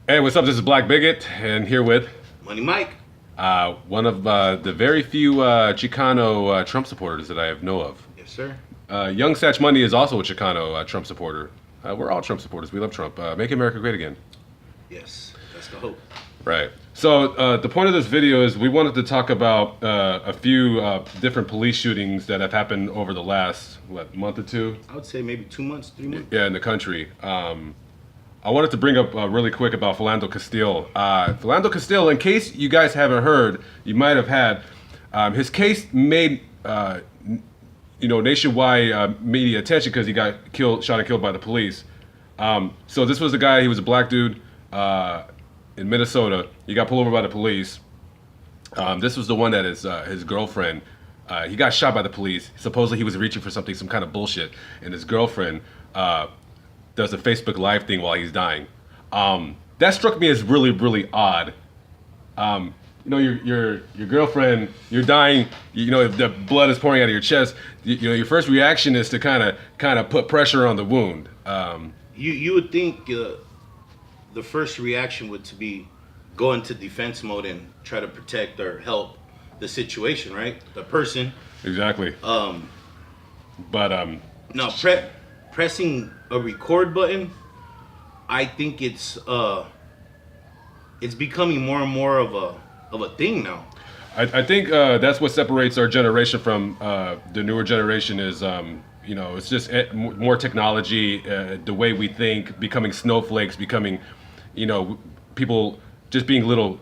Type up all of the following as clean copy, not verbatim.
Hey, what's up? This is Black Bigot, and here with Money Mike. one of the very few Chicano Trump supporters that I know of. Yes, sir. Young Satch Money is also a Chicano Trump supporter. We're all Trump supporters. We love Trump. Make America great again. Yes, that's the hope. Right. So the point of this video is we wanted to talk about a few different police shootings that have happened over the last month or two. I would say maybe 2 months, 3 months. Yeah, in the country. I wanted to bring up really quick about Philando Castile. Philando Castile, in case you guys haven't heard, you might have had, his case made nationwide media attention because he got shot and killed by the police. So this was a guy. He was a black dude in Minnesota. He got pulled over by the police. This was the one that his girlfriend. He got shot by the police. Supposedly he was reaching for something, some kind of bullshit, and his girlfriend does a Facebook Live thing while he's dying. That struck me as really, really odd. Your girlfriend, you're dying. The blood is pouring out of your chest. Your first reaction is to kind of put pressure on the wound. You would think the first reaction would to be go into defense mode and try to protect or help the situation, right? The person. Exactly. But Now, pressing a record button, I think it's becoming more and more of a thing now. I think that's what separates our generation from the newer generation is, it's just more technology, the way we think, becoming snowflakes, becoming, people just being little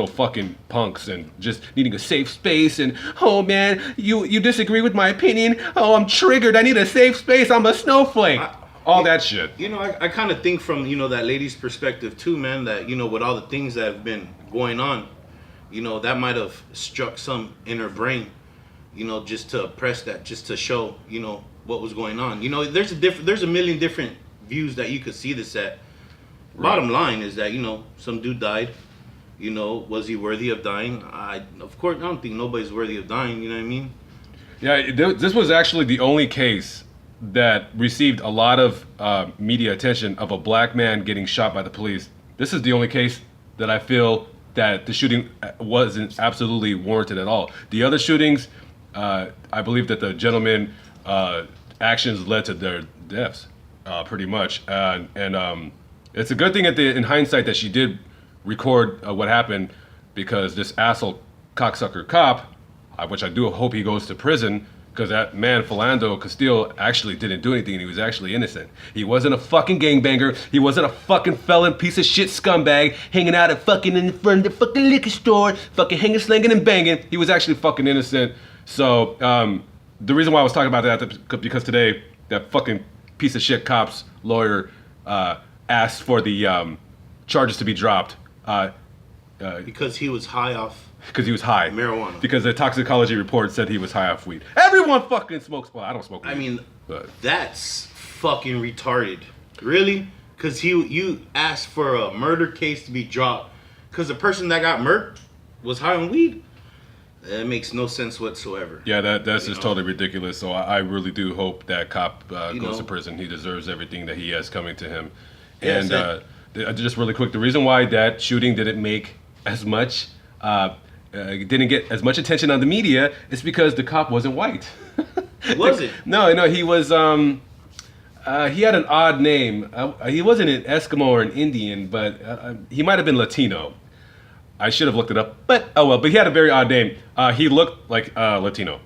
fucking punks and just needing a safe space and, oh man, you disagree with my opinion? Oh, I'm triggered. I need a safe space. I'm a snowflake. All that shit. I kind of think from, that lady's perspective too, man, that, with all the things that have been going on, that might have struck some in her brain, just to press that, just to show, what was going on. There's a million different views that you could see this at. Right. Bottom line is that, some dude died. Was he worthy of dying? Of course, I don't think nobody's worthy of dying, you know what I mean? Yeah, this was actually the only case that received a lot of media attention of a black man getting shot by the police. This is the only case that I feel that the shooting wasn't absolutely warranted at all. The other shootings, I believe that the gentleman actions led to their deaths, pretty much. And it's a good thing in hindsight that she did record what happened, because this asshole cocksucker cop, which I do hope he goes to prison, because that man, Philando Castile, actually didn't do anything and he was actually innocent. He wasn't a fucking gangbanger. He wasn't a fucking felon, piece of shit scumbag, hanging out at fucking in front of the fucking liquor store, fucking hanging, slanging, and banging. He was actually fucking innocent. So, the reason why I was talking about that, because today, that fucking piece of shit cop's lawyer asked for the charges to be dropped. Because he was high off. Because he was high. Marijuana. Because the toxicology report said he was high off weed. Everyone fucking smokes. Well, I don't smoke weed. I mean, that's fucking retarded. Really? Because you asked for a murder case to be dropped because the person that got murdered was high on weed? That makes no sense whatsoever. Yeah, that's just totally ridiculous. So I really do hope that cop goes to prison. He deserves everything that he has coming to him. Yes, and just really quick, the reason why that shooting didn't make as much... didn't get as much attention on the media is because the cop wasn't white. Was it? No, he was, he had an odd name. He wasn't an Eskimo or an Indian, but he might have been Latino. I should have looked it up, but oh well. But he had a very odd name. He looked like Latino.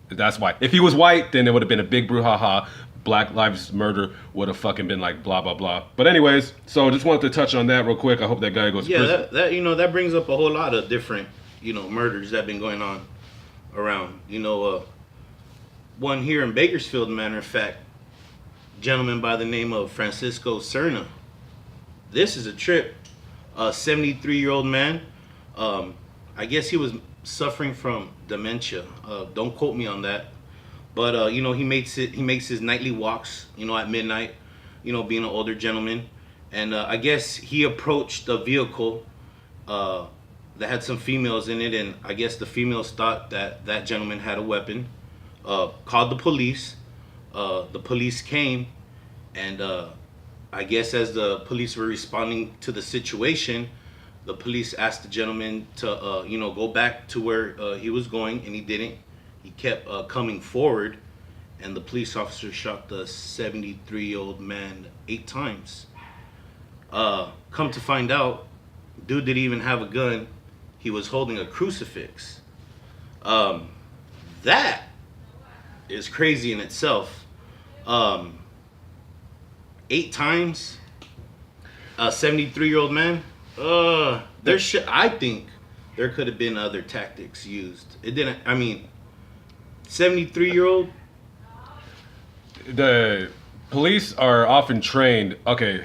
That's why. If he was white, then it would have been a big brouhaha. Black Lives Murder would have fucking been like blah blah blah. But anyways, so just wanted to touch on that real quick. I hope that guy goes to prison. Yeah, that brings up a whole lot of different murders that have been going on around. One here in Bakersfield, matter of fact, gentleman by the name of Francisco Serna. This is a trip. A 73-year-old man. I guess he was suffering from dementia. Don't quote me on that. But he makes his nightly walks, at midnight, being an older gentleman. And I guess he approached a vehicle that had some females in it, and I guess the females thought that gentleman had a weapon. Called the police. The police came, and I guess as the police were responding to the situation, the police asked the gentleman to, go back to where he was going, and he didn't. He kept coming forward, and the police officer shot the 73-year-old man 8 times. Come to find out, dude didn't even have a gun. He was holding a crucifix. That is crazy in itself. 8 times, a 73-year-old man. I think there could have been other tactics used. It didn't. I mean, 73-year-old. The police are often trained. Okay,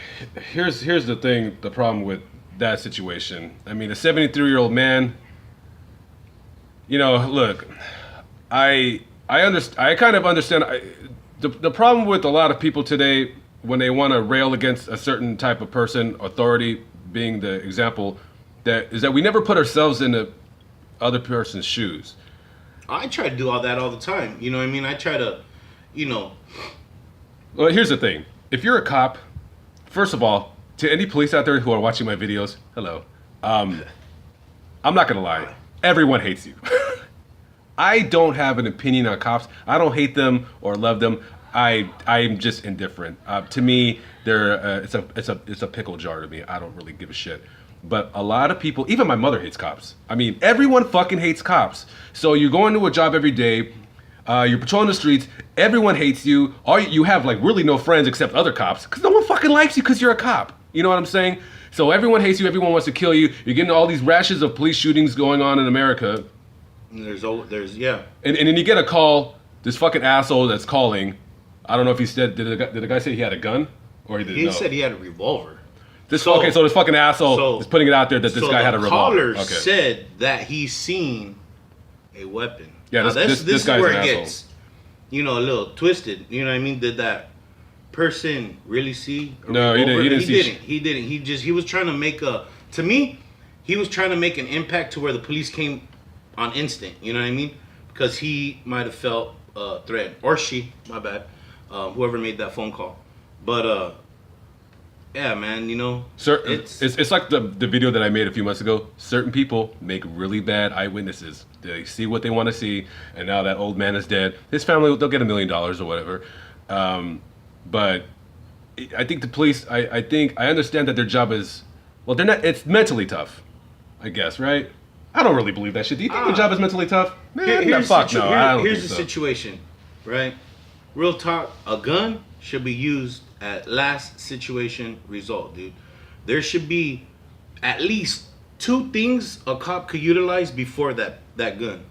here's the thing. The problem with that situation. I mean, a 73-year-old man. You know, look, I kind of understand. The problem with a lot of people today, when they want to rail against a certain type of person, authority being the example, that we never put ourselves in the other person's shoes. I try to do all that all the time. You know what I mean? I try to, Well, here's the thing. If you're a cop, first of all, to any police out there who are watching my videos, hello. I'm not gonna lie. Everyone hates you. I don't have an opinion on cops. I don't hate them or love them. I'm just indifferent. To me, it's a pickle jar to me. I don't really give a shit. But a lot of people, even my mother hates cops. I mean, everyone fucking hates cops. So you're going to a job every day. You're patrolling the streets. Everyone hates you. You have like really no friends except other cops, because no one fucking likes you because you're a cop. You know what I'm saying? So everyone hates you. Everyone wants to kill you. You're getting all these rashes of police shootings going on in America. There's yeah. And then you get a call. This fucking asshole that's calling. I don't know if he said. Did the guy say he had a gun, or he didn't know? He said he had a revolver. So this fucking asshole is putting it out there that this guy had a revolver. The caller said that he seen a weapon. Yeah, this is guy's where an it asshole. gets, a little twisted. You know what I mean? Did that person really see a No, revolver? he didn't. He didn't. He was trying to make to me, he was trying to make an impact to where the police came on instant. You know what I mean? Because he might have felt threatened, or she, my bad, whoever made that phone call. But yeah, man, it's like the video that I made a few months ago. Certain people make really bad eyewitnesses. They see what they want to see, and now that old man is dead. His family, they'll get $1 million or whatever. But I think the police, I understand that their job is, well, they're not. It's mentally tough, I guess, right? I don't really believe that shit. Do you think their job is mentally tough? Man, here's fuck no. I don't here's think the so. situation, right? Real talk, a gun should be used at last situation result, dude. There should be at least 2 things a cop could utilize before that gun.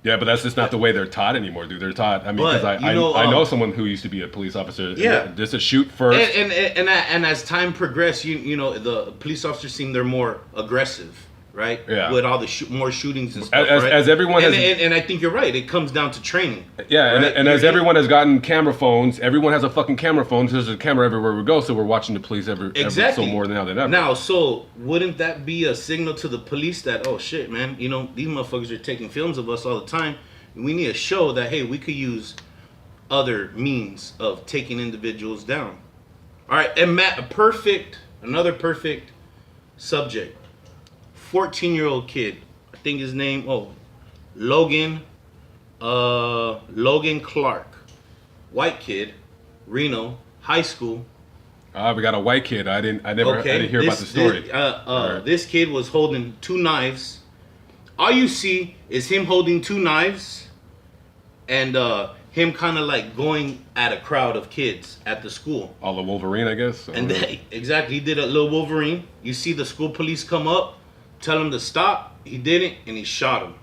Yeah, but that's just not the way they're taught anymore, dude. They're taught. I mean, But, because I know someone who used to be a police officer. Yeah. Just to shoot first. And as time progressed, the police officers seem they're more aggressive, right? Yeah. With all the more shootings and stuff, right? As everyone has, and I think you're right. It comes down to training. yeah, right? and as everyone has gotten camera phones, everyone has a fucking camera phone. So there's a camera everywhere we go. So we're watching the police every so more now than ever. Now, so wouldn't that be a signal to the police that, oh shit, man, these motherfuckers are taking films of us all the time. We need to show that, hey, we could use other means of taking individuals down. All right, and Matt, another perfect subject. 14-year-old kid, I think his name, Logan Clark, white kid, Reno, high school. We got a white kid. I didn't hear about the story. This kid was holding 2 knives. All you see is him holding 2 knives, and him kind of like going at a crowd of kids at the school. All the Wolverine, I guess. And exactly, he did a little Wolverine. You see the school police come up, tell him to stop. He didn't, and he shot him.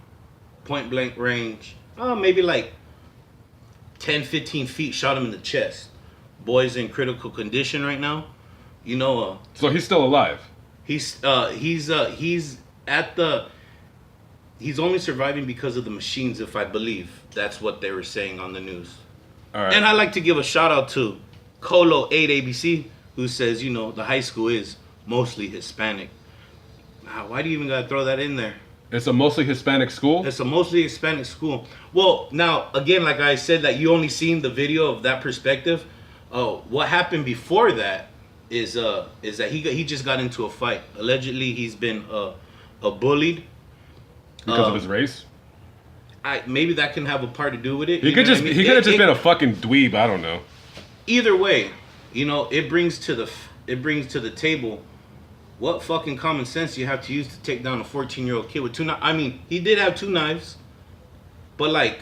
Point blank range. Maybe like 10, 15 feet, shot him in the chest. Boy's in critical condition right now. So he's still alive. He's only surviving because of the machines, if I believe. That's what they were saying on the news. All right. And I'd like to give a shout out to Colo8ABC, who says, the high school is mostly Hispanic. Now, why do you even gotta throw that in there? It's a mostly Hispanic school? It's a mostly Hispanic school. Well, now, again, like I said, that you only seen the video of that perspective. Oh, what happened before that is that he just got into a fight. Allegedly, he's been bullied. Because of his race. Maybe that can have a part to do with it. He could just he could have just been a fucking dweeb. I don't know. Either way, it brings to the table what fucking common sense you have to use to take down a 14-year-old kid with two knives. I mean, he did have two knives, but like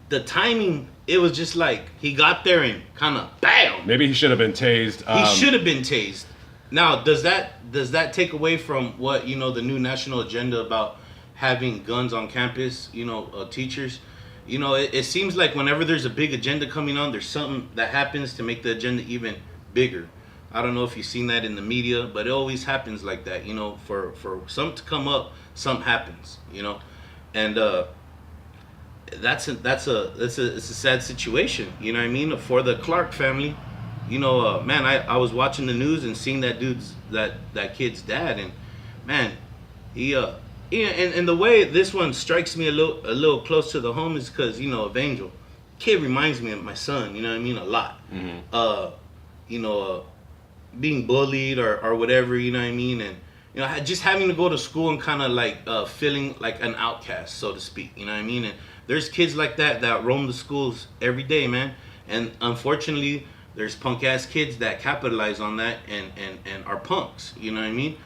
the timing, it was just like he got there and kind of bam. Maybe he should have been tased. He should have been tased. Now, does that take away from what the new national agenda about having guns on campus? Teachers. It seems like whenever there's a big agenda coming on, there's something that happens to make the agenda even bigger. I don't know if you've seen that in the media, but it always happens like that. For something to come up, something happens. And it's a sad situation. You know what I mean? For the Clark family, man, I was watching the news and seeing that kid's dad, and man, he and the way this one strikes me a little close to the home is because of Angel. Kid reminds me of my son. You know what I mean? A lot. Mm-hmm. Being bullied or whatever. You know what I mean? And just having to go to school and kind of like feeling like an outcast, so to speak. You know what I mean? And there's kids like that roam the schools every day, man. And unfortunately, there's punk ass kids that capitalize on that and are punks. You know what I mean?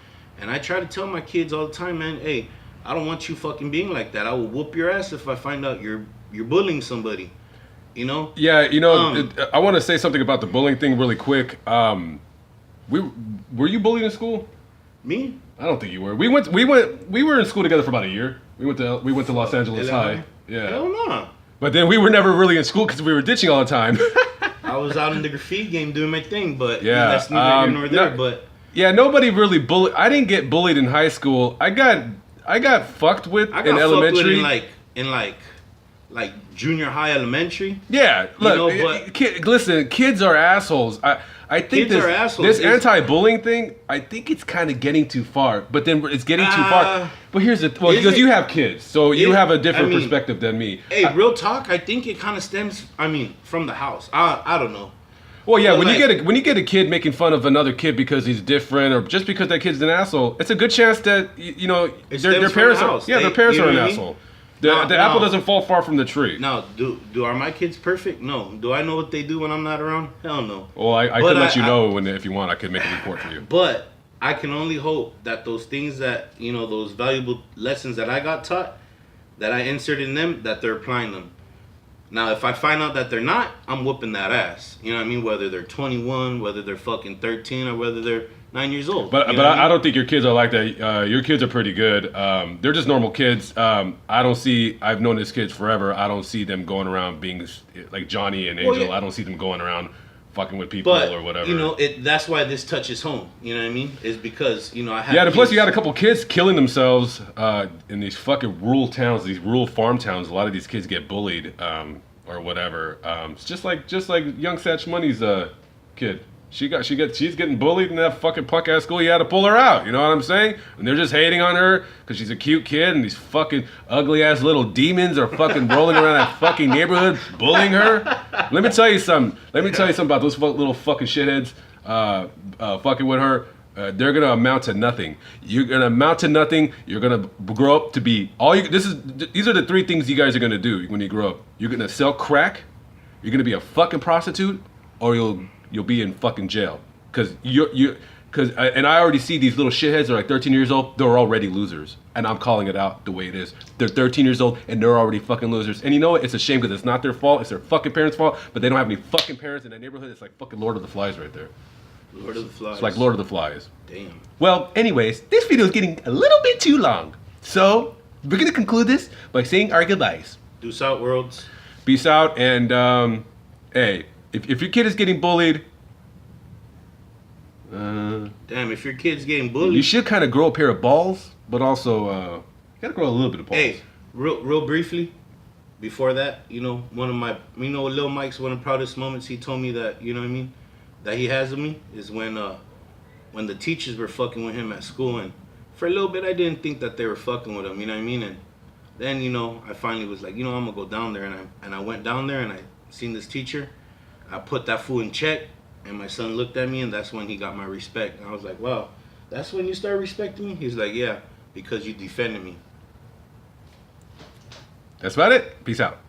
And I try to tell my kids all the time, man, hey, I don't want you fucking being like that. I will whoop your ass if I find out you're bullying somebody. Yeah, I want to say something about the bullying thing really quick. Were you bullied in school? Me? I don't think you were. We were in school together for about a year. We went to Los Angeles High. Yeah. Hell no. But then we were never really in school because we were ditching all the time. I was out in the graffiti game doing my thing, but yeah, that's neither here nor there. But yeah, nobody really bullied. I didn't get bullied in high school. I got fucked with in elementary. In like junior high, elementary. Yeah, look, listen, kids are assholes. I think this anti-bullying thing, I think it's kind of getting too far. But then it's getting too far. But here's because you have kids, so you have a different perspective than me. Hey, real talk, I think it kind of stems, from the house. I don't know. Well, yeah, when you get a kid making fun of another kid because he's different or just because that kid's an asshole, it's a good chance that their parents their parents are an asshole. The apple doesn't fall far from the tree. Now, are my kids perfect? No. Do I know what they do when I'm not around? Hell no. Well, I could let you know if you want. I could make a report for you. But I can only hope that those things that those valuable lessons that I got taught, that I inserted in them, that they're applying them. Now, if I find out that they're not, I'm whooping that ass. You know what I mean? Whether they're 21, whether they're fucking 13, or whether they're 9 years old. But I don't think your kids are like that. Your kids are pretty good. They're just normal kids. I've known these kids forever. I don't see them going around being like Johnny and Angel. Well, yeah. I don't see them going around fucking with people or whatever. That's why this touches home. You know what I mean? Is because I have. Yeah, and plus you got a couple kids killing themselves in these fucking rural towns, these rural farm towns. A lot of these kids get bullied or whatever. It's just like young Satch Money's kid. She's getting bullied in that fucking punk ass school. You had to pull her out. You know what I'm saying? And they're just hating on her because she's a cute kid, and these fucking ugly ass little demons are fucking rolling around that fucking neighborhood bullying her. Let me tell you something about those little fucking shitheads fucking with her. They're gonna amount to nothing. You're gonna amount to nothing. You're gonna grow up to be these are the three things you guys are gonna do when you grow up. You're gonna sell crack. You're gonna be a fucking prostitute, or you'll be in fucking jail. And I already see these little shitheads are like 13 years old. They're already losers, and I'm calling it out the way it is. They're 13 years old and they're already fucking losers. And you know what? It's a shame because it's not their fault. It's their fucking parents' fault. But they don't have any fucking parents in that neighborhood. It's like fucking Lord of the Flies right there. Lord of the Flies. It's like Lord of the Flies. Damn. Well, anyways, this video is getting a little bit too long, so we're gonna conclude this by saying our goodbyes. Deuce out, worlds. Peace out, and hey, if your kid is getting bullied. Damn, if your kid's getting bullied, you should kind of grow a pair of balls, but also you gotta grow a little bit of balls. Hey, real briefly, before that, one of my, Lil Mike's one of the proudest moments. He told me that, you know what I mean, that he has of me is when the teachers were fucking with him at school, and for a little bit I didn't think that they were fucking with him. You know what I mean? And then I finally was like, I'm gonna go down there, and I went down there and I seen this teacher. I put that fool in check, and my son looked at me, and that's when he got my respect. And I was like, wow, that's when you start respecting me? He's like, yeah, because you defended me. That's about it. Peace out.